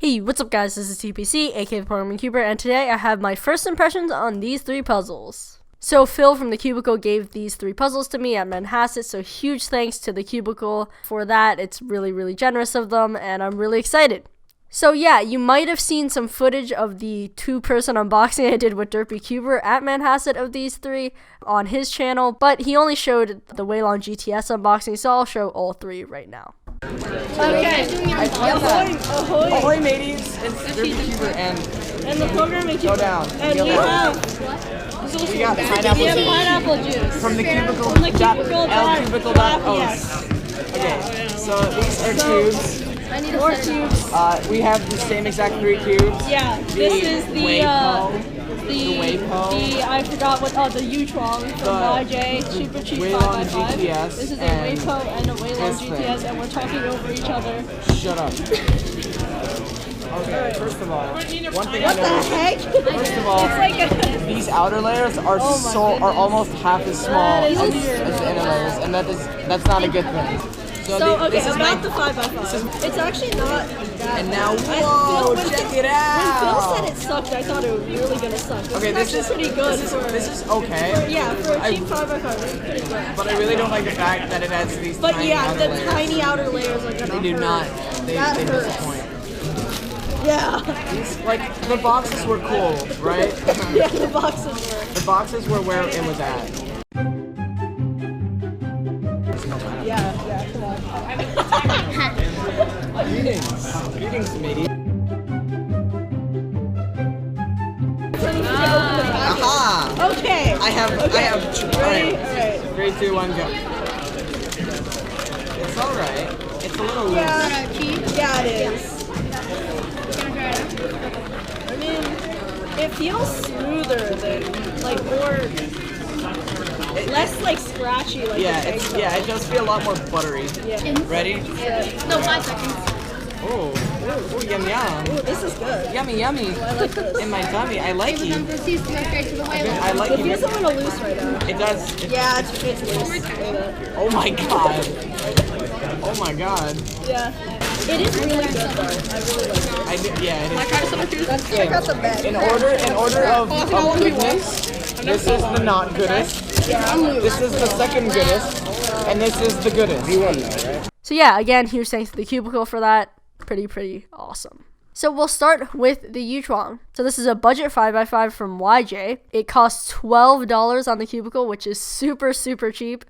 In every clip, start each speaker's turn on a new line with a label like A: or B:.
A: Hey, what's up guys, this is TPC A.K.A TheProgrammingCuber, and today I have my first impressions on these three puzzles. So Phil from the Cubicle gave these three puzzles to me at Manhasset, so huge thanks to the Cubicle for that. It's really generous of them, and I'm really excited. So yeah, you might have seen some footage of the two-person unboxing I did with Derpy Cuber at Manhasset of these three on his channel, but he only showed the WeiLong GTS unboxing, so I'll show all three right now.
B: Okay.
C: Ahoy, mateys! It's Derpy Cuber and
B: the programming
C: go down.
B: And we have pineapple juice
C: from the Cubicle.
B: From the Cubicle.
C: Cubicle.os. Okay, so these are cubes.
B: More cubes.
C: We have the same exact three cubes.
B: Yeah, this is the
C: WeiPo.
B: I forgot what, the YuChuang from YJ, super cheap
C: WeiLong
B: 5x5.
C: GTS.
B: This is a WeiPo and a WeiLong GTS, and we're talking over each other.
C: Shut up. Okay, first of all, one thing I
B: What the
C: noticed.
B: heck?
C: First of all,
B: It's like
C: these outer layers are are almost half as small
B: That is
C: as
B: weird.
C: the inner layers, and that's not a good thing.
B: So, okay,
C: this is
B: about the 5x5. It's actually not that
C: And now,
B: bad.
C: whoa, check it out!
B: When Phil said it sucked, I thought it was really gonna suck.
C: Okay,
B: this is pretty good
C: this is okay.
B: for a cheap 5x5, it's pretty good.
C: But I really don't like the fact that it has these
B: But
C: tiny
B: yeah,
C: outer
B: the
C: layers.
B: tiny outer layers are gonna
C: They do
B: hurt.
C: not. They
B: hurts.
C: disappoint.
B: Yeah.
C: These, like, the boxes were cool, right?
B: Yeah, the boxes were.
C: The boxes were where it was at.
B: Yeah, come on.
C: Greetings, matey. Aha!
B: Okay.
C: I have.
B: Ready?
C: Alright. 3, 2, 1, go. It's alright. It's a little loose.
B: Yeah, it is. I mean, it feels smoother than, like, less like scratchy. Like
C: it does feel a lot more buttery.
B: Yeah.
C: Ready?
D: No, 5 seconds.
C: Oh, yum yum.
B: Ooh, this is good.
C: Yummy.
B: I like this.
C: In my tummy, I like it.
D: Proceeds to go straight to the WeiLong.
C: I like
B: It
C: it.
B: feels a little loose right now.
C: It does.
B: Yeah, it's loose. Look at that.
C: Oh my god. Oh my god.
B: Yeah. It is really good though. I really like it.
C: Yeah, it is.
B: Let's check out the bag.
C: In order of goodness, this is the not goodest. This is the second goodest, and this is the goodest. You won though, right?
A: So yeah, again, huge thanks to the Cubicle for that. Pretty awesome. So we'll start with the YuChuang. So this is a budget 5x5 from YJ. It costs $12 on the Cubicle, which is super cheap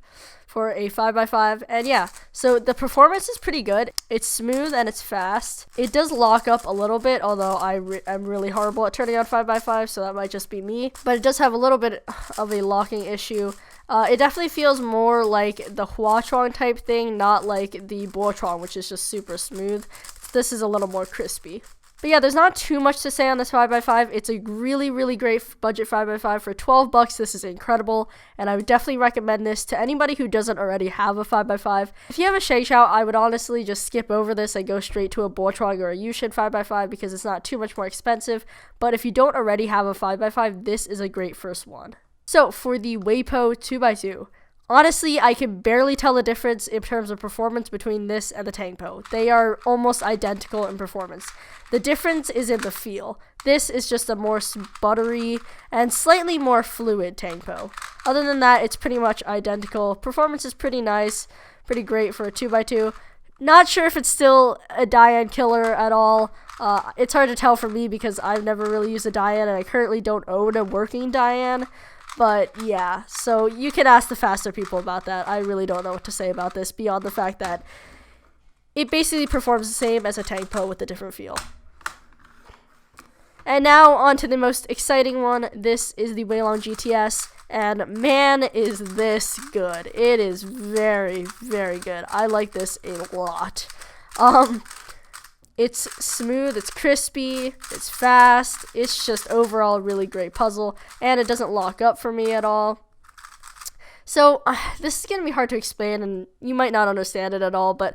A: for a 5x5. And yeah, so the performance is pretty good. It's smooth and it's fast. It does lock up a little bit, although I'm really horrible at turning on 5x5, so that might just be me. But it does have a little bit of a locking issue. It definitely feels more like the YuChuang type thing, not like the WeiChuang, which is just super smooth. This is a little more crispy. But yeah, there's not too much to say on this 5x5. It's a really great budget 5x5 for $12. This is incredible, and I would definitely recommend this to anybody who doesn't already have a 5x5. If you have a Shakeout, I would honestly just skip over this and go straight to a WeiChuang or a YuChuang 5x5 because it's not too much more expensive. But if you don't already have a 5x5, this is a great first one. So for the WeiPo 2x2, honestly, I can barely tell the difference in terms of performance between this and the Tangpo. They are almost identical in performance. The difference is in the feel. This is just a more buttery and slightly more fluid Tangpo. Other than that, it's pretty much identical. Performance is pretty nice, pretty great for a 2x2. Not sure if it's still a Diane killer at all. It's hard to tell for me because I've never really used a Diane, and I currently don't own a working Diane. But yeah, so you can ask the faster people about that. I really don't know what to say about this beyond the fact that it basically performs the same as a Tangpo with a different feel. And now on to the most exciting one. This is the WeiLong GTS, and man, is this good. It is very good. I like this a lot. It's smooth, it's crispy, it's fast, it's just overall a really great puzzle, and it doesn't lock up for me at all. So, this is going to be hard to explain, and you might not understand it at all, but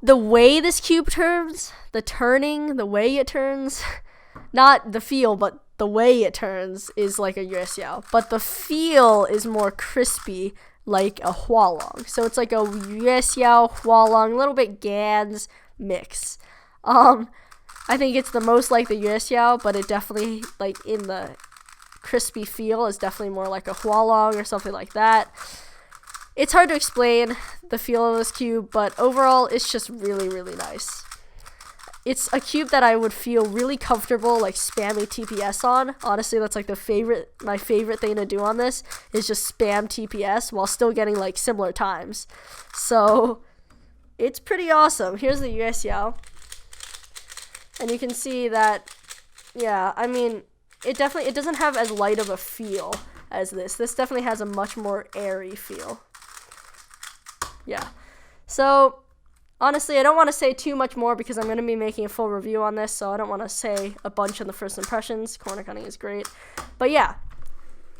A: the way this cube turns, the turning, the way it turns, not the feel, but the way it turns is like a YuChuang, but the feel is more crispy, like a YuLong. So it's like a YuChuang, YuLong, a little bit Gans mix. I think it's the most like the YuChuang, but it definitely, like, in the crispy feel is definitely more like a WeiLong or something like that. It's hard to explain the feel of this cube, but overall, it's just really, really nice. It's a cube that I would feel really comfortable, like, spamming TPS on. Honestly, that's, like, my favorite thing to do on this is just spam TPS while still getting, like, similar times. So, it's pretty awesome. Here's the YuChuang. And you can see that, yeah, I mean, it doesn't have as light of a feel as this. This definitely has a much more airy feel. Yeah. So, honestly, I don't want to say too much more because I'm going to be making a full review on this, so I don't want to say a bunch in the first impressions. Corner cutting is great. But yeah.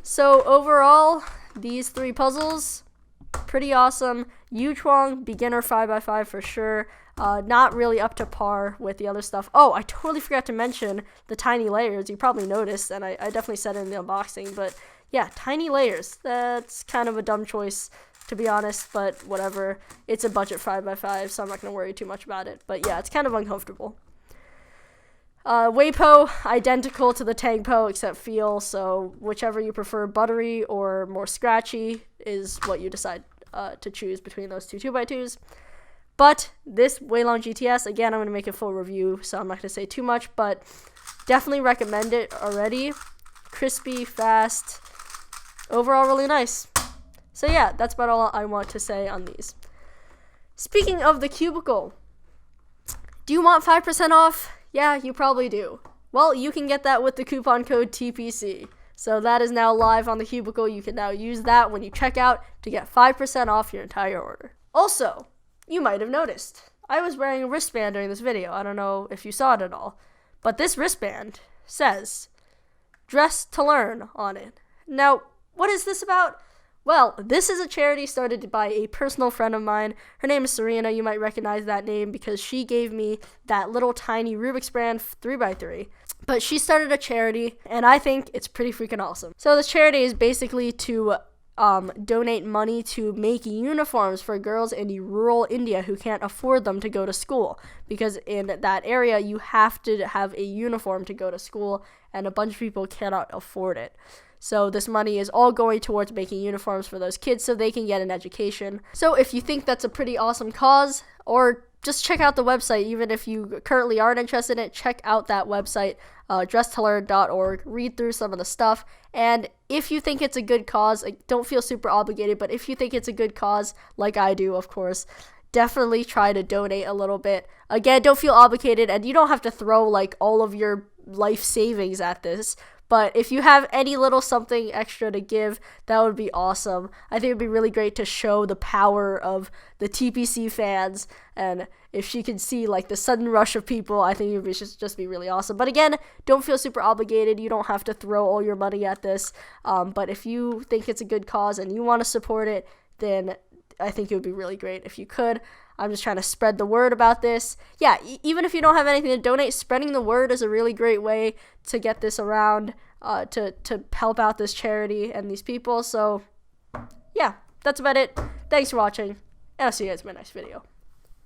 A: So, overall, these 3 puzzles, pretty awesome. YuChuang, beginner 5x5 for sure. Not really up to par with the other stuff. Oh, I totally forgot to mention the tiny layers. You probably noticed, and I definitely said it in the unboxing, but yeah, tiny layers. That's kind of a dumb choice, to be honest, but whatever. It's a budget 5x5, so I'm not going to worry too much about it. But yeah, it's kind of uncomfortable. WeiPo, identical to the Tangpo, except feel, so whichever you prefer, buttery or more scratchy, is what you decide to choose between those two 2x2s. But this WeiLong GTS, again, I'm going to make a full review, so I'm not going to say too much, but definitely recommend it already. Crispy, fast, overall really nice. So yeah, that's about all I want to say on these. Speaking of the cubicle, do you want 5% off? Yeah, you probably do. Well, you can get that with the coupon code TPC. So that is now live on the cubicle. You can now use that when you check out to get 5% off your entire order. Also, you might have noticed, I was wearing a wristband during this video. I don't know if you saw it at all. But this wristband says, "Dress to Learn" on it. Now, what is this about? Well, this is a charity started by a personal friend of mine. Her name is Serena. You might recognize that name because she gave me that little tiny Rubik's brand 3x3. But she started a charity, and I think it's pretty freaking awesome. So this charity is basically to donate money to make uniforms for girls in rural India who can't afford them to go to school, because in that area you have to have a uniform to go to school, and a bunch of people cannot afford it. So this money is all going towards making uniforms for those kids so they can get an education. So if you think that's a pretty awesome cause, or just check out the website. Even if you currently aren't interested in it, check out that website, dresstolearn.org. Read through some of the stuff. And if you think it's a good cause, don't feel super obligated, but if you think it's a good cause, like I do, of course, definitely try to donate a little bit. Again, don't feel obligated, and you don't have to throw like all of your life savings at this. But if you have any little something extra to give, that would be awesome. I think it would be really great to show the power of the TPC fans. And if she could see like the sudden rush of people, I think it would just be really awesome. But again, don't feel super obligated. You don't have to throw all your money at this. But if you think it's a good cause and you want to support it, then I think it would be really great if you could. I'm just trying to spread the word about this. Yeah, even if you don't have anything to donate, spreading the word is a really great way to get this around, to help out this charity and these people. So, yeah, that's about it. Thanks for watching, and I'll see you guys in my next video.